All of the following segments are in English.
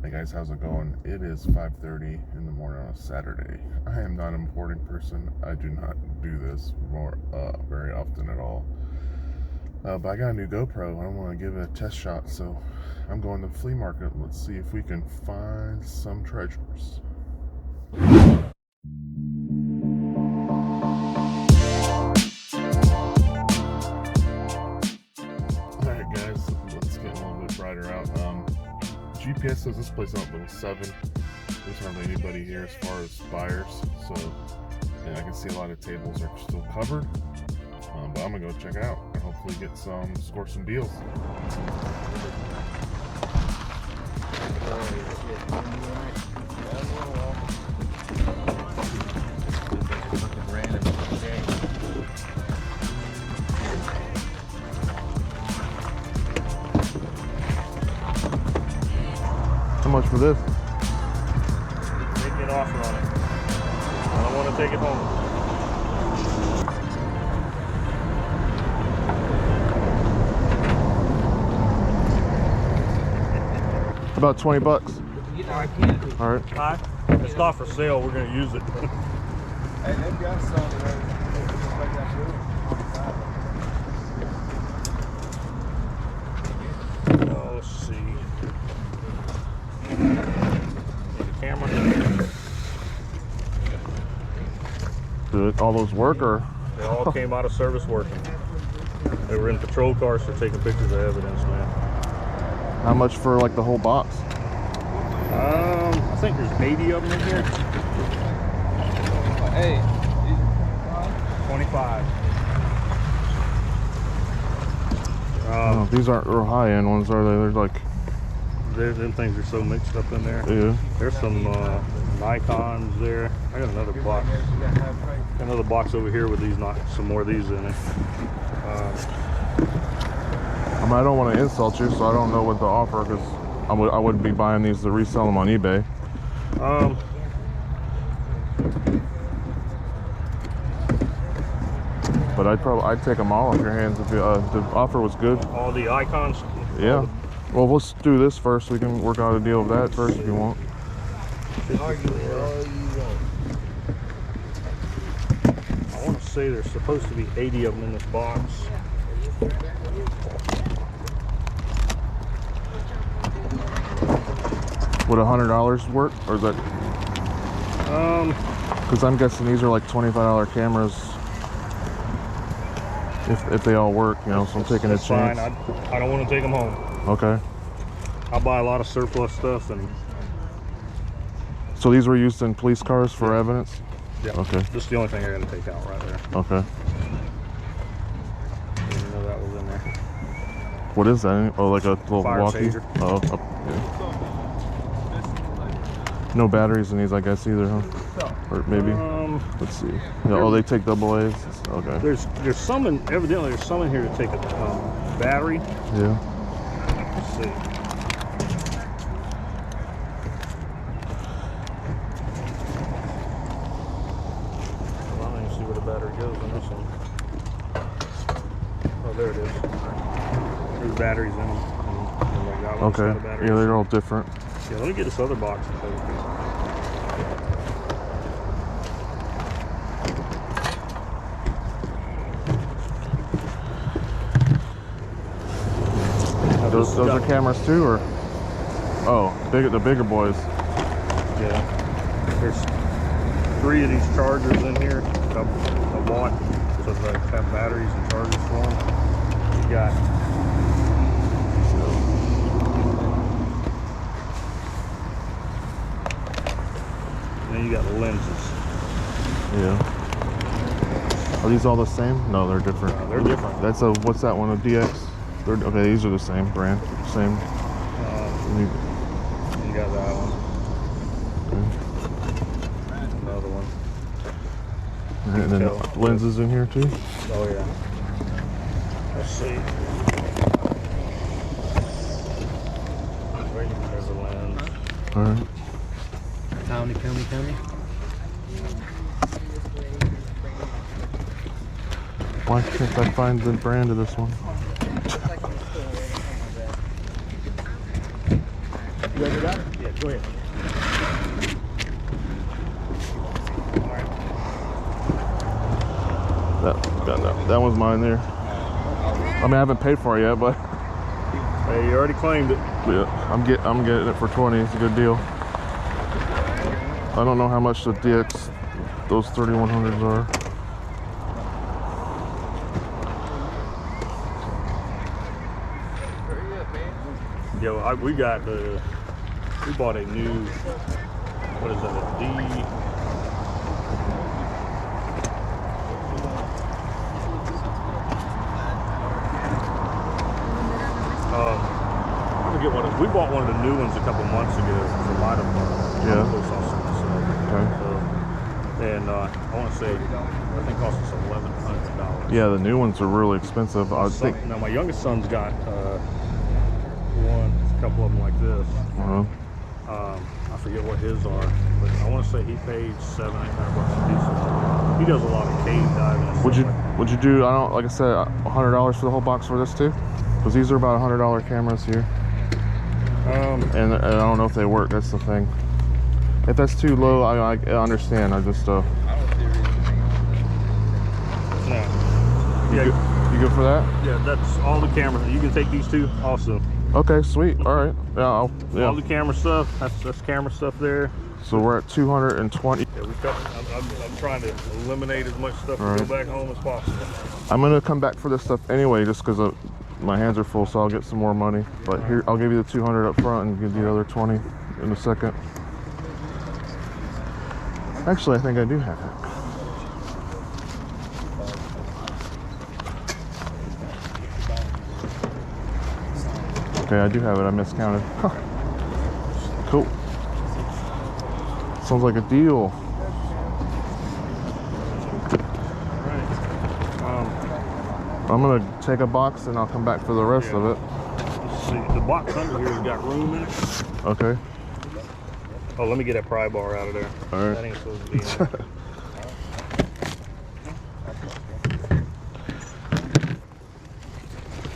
Hey guys, how's it going? It is 5:30 in the morning on a Saturday. I am not an importing person. I do not do this very often at all. But I got a new GoPro and I want to give it a test shot, so I'm going to the flea market. Let's see if we can find some treasures. Alright guys, let's get a little bit brighter out. GPS says this place up until 7. There's hardly anybody here as far as buyers, so and I can see a lot of tables are still covered. But I'm gonna go check it out and hopefully score some deals. How much for this? Make an offer on it. I don't want to take it home. About 20 bucks. All right. Hi. It's not for sale. We're going to use it. Hey, they've got some just like that blue. Oh, let's see. Need a camera. Did all those work or? They all came out of service working. They were in patrol cars for taking pictures of evidence, man. How much for like the whole box? I think there's 80 of them in here. Hey, 25. Oh, these aren't real high-end ones, are they? They're like... Them things are so mixed up in there. Yeah. There's some Nikons there. I got another box. Another box over here with these, some more of these in it. I mean, I don't want to insult you, so I don't know what to offer, because I wouldn't be buying these to resell them on eBay. But I'd take them all off your hands if the offer was good. All the icons. Yeah. Well, let's do this first. We can work out a deal with that first if you want. I want to say there's supposed to be 80 of them in this box. Would $100 work, or is that? Because I'm guessing these are like $25 cameras. If they all work, you know, so I'm taking a chance. Fine. I don't want to take them home. Okay. I buy a lot of surplus stuff, and so these were used in police cars for evidence? yeah. Okay. This is the only thing I got to take out right there. Okay. Didn't know that was in there. What is that? Oh, like a little Fire walkie? phaser. Oh, yeah. No batteries in these, I guess, either, huh? Or maybe. Let's see. Yeah, oh, they take double A's. Okay. There's some in, evidently there's some in here to take a battery. Yeah. Let's see. Well, I don't even see where the battery goes in this one. Oh, there it is. There's batteries in them. And like that one's got a Okay. battery. Yeah, they're all different. Yeah, let me get this other box and show you. Those are cameras too, or? Oh, the bigger boys. Yeah. There's 3 of these chargers in here. I bought so that I have batteries and chargers for them. You got. And then you got the lenses. Yeah. Are these all the same? No, they're different. They're different. That's a, what's that one, a DX? Okay, these are the same brand, same. You got that one. Another one. And then lenses in here too? Oh yeah. Let's see. There's a lens. Alright. County. Why can't I find the brand of this one? You ready to go? Yeah, go ahead. That one's mine there. I mean, I haven't paid for it yet, but Hey, you already claimed it. yeah, I'm getting it for 20. It's a good deal. I don't know how much the DX, those 3100s are. Yo, we bought a new, what is that, a D? I forget what it is. We bought one of the new ones a couple months ago. It was a lot of Yeah. Okay. And I want to say, I think it cost us $1,100. Yeah, the new ones are really expensive. I think. Now my youngest son's got a couple of them like this. I forget what his are, but I want to say he paid $700-800 a piece. He does a lot of cave diving. And Would you do? I don't like I said, $100 for the whole box for this too? Because these are about $100 cameras here. And I don't know if they work. That's the thing. If that's too low, I understand. I just No. You good for that? Yeah, that's all the cameras. You can take these two also. Okay, sweet. All right. Yeah. All the camera stuff. That's camera stuff there. So we're at 220. Yeah, I'm trying to eliminate as much stuff to go back home as possible. I'm gonna come back for this stuff anyway, just because my hands are full, so I'll get some more money. But here, I'll give you the 200 up front and give you the other 20 in a second. Actually, I think I do have it. Okay, I do have it. I miscounted. Huh. Cool. Sounds like a deal. I'm gonna take a box and I'll come back for the rest of it. Let's see, the box under here has got room in it. Okay. Oh, let me get that pry bar out of there. All right. That ain't supposed to be in there.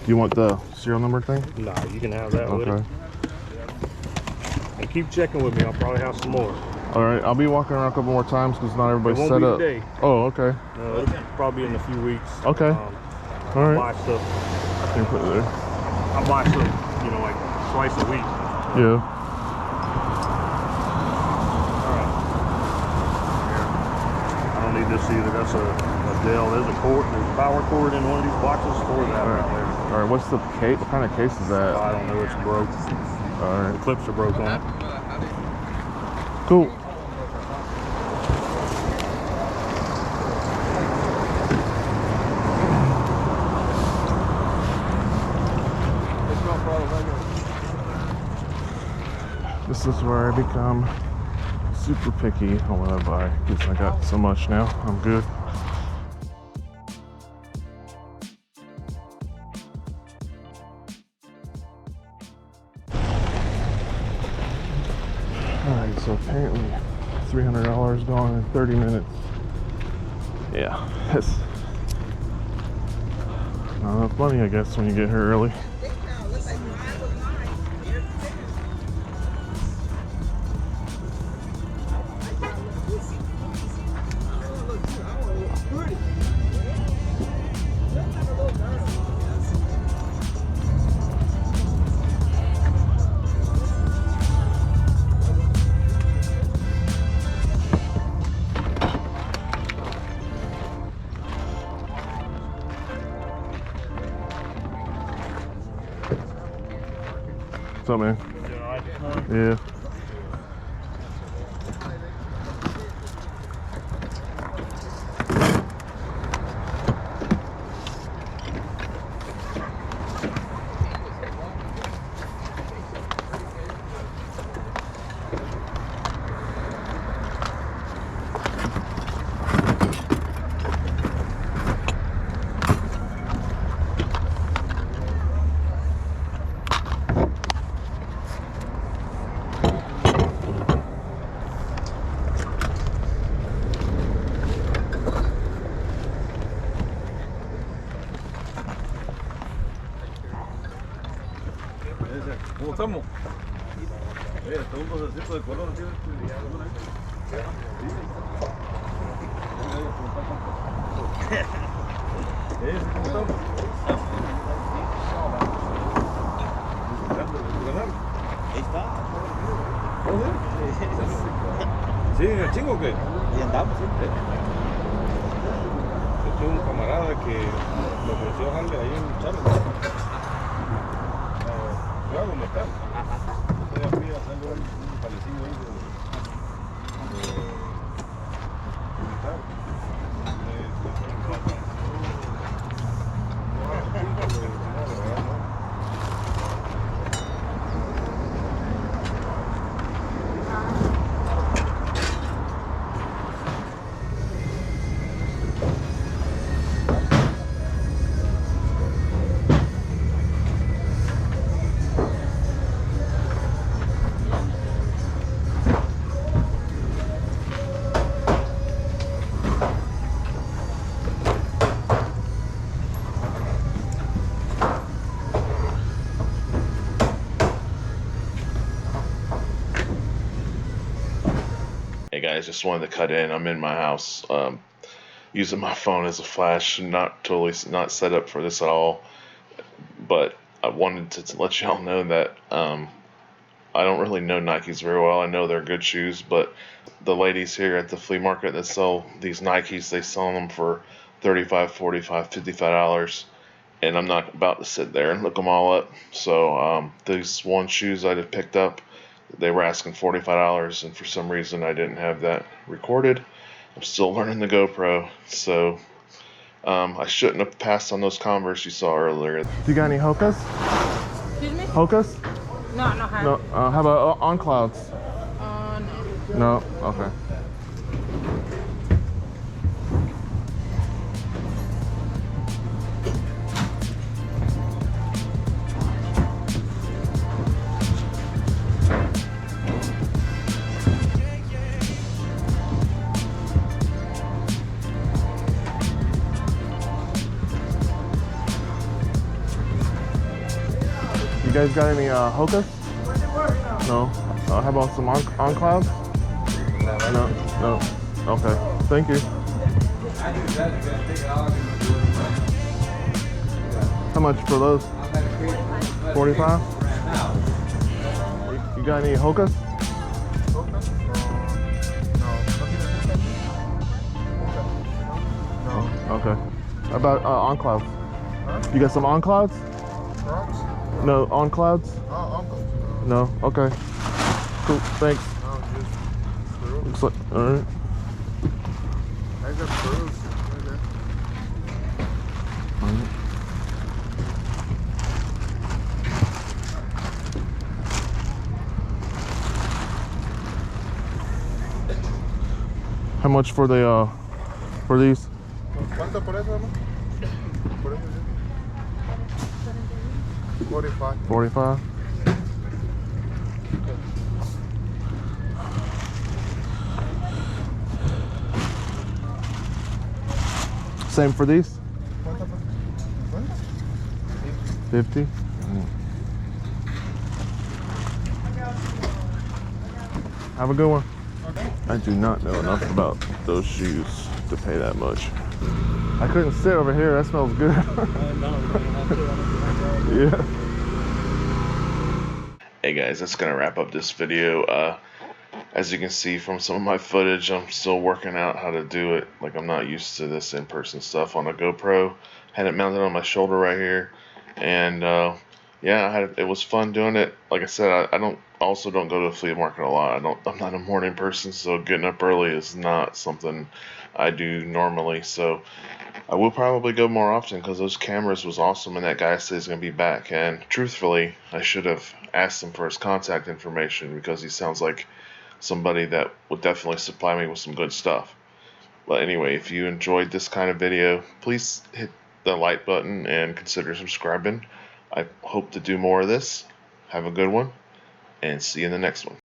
You want the serial number thing? Nah, you can have that with it. Okay. And keep checking with me. I'll probably have some more. All right. I'll be walking around a couple more times because not everybody's It won't set be up. today. Oh, okay. It'll probably in a few weeks. Okay. All right. I buy stuff. You can put it there. I buy stuff, like twice a week. Yeah. I don't need this either. That's a Dell. There's a power cord in one of these boxes for that right there. All right. What's the case? What kind of case is that? I don't know. It's broke. All right. The clips are broke on it. Cool. This is where I become super picky on what I buy because I got so much now. I'm good. Alright, so apparently $300 gone in 30 minutes. Yeah, that's not enough money, I guess, when you get here early. What's up, man? Yeah. Todos los tipos de color, ¿sí? Ahí está. Sí, el chingo que. Ahí andamos siempre. Yo tengo un camarada que lo conoció a Harley ahí en Charles. Yo hago metal. Yo fui a hacerle un palecido ahí de metal. Hey guys, just wanted to cut in. I'm in my house, using my phone as a flash. Not set up for this at all. But I wanted to let y'all know that I don't really know Nikes very well. I know they're good shoes, but the ladies here at the flea market that sell these Nikes, they sell them for $35, $45, $55. And I'm not about to sit there and look them all up. So these one shoes I just picked up, they were asking $45, and for some reason I didn't have that recorded. I'm still learning the GoPro, so I shouldn't have passed on those Converse you saw earlier. You got any Hokas? Excuse me? Hokas? No, I don't have. No. How about On Clouds? No. No. Okay. You guys got any Hokas? No. How about some on Clouds? No. No. Okay. Thank you. How much for those? 45? You got any Hokas? No. Okay. How about On Clouds? You got some On Clouds? No, On Clouds? No. Okay. Cool. Thanks. Looks like, all right. I got screws. How much for the for these? ¿Cuánto por eso, hermano? Por eso, 45. 45. Same for these? 50. Have a good one. I do not know enough about those shoes to pay that much. I couldn't sit over here. That smells good. Yeah. Hey guys, that's gonna wrap up this video. As you can see from some of my footage, I'm still working out how to do it. Like, I'm not used to this in-person stuff on a GoPro. Had it mounted on my shoulder right here, and yeah, it was fun doing it. Like I said, I don't go to the flea market a lot. I'm not a morning person, so getting up early is not something I do normally. So I will probably go more often because those cameras was awesome, and that guy says he's gonna be back. And truthfully, I should have asked him for his contact information because he sounds like somebody that would definitely supply me with some good stuff. But anyway, if you enjoyed this kind of video, please hit the like button and consider subscribing. I hope to do more of this. Have a good one, and see you in the next one.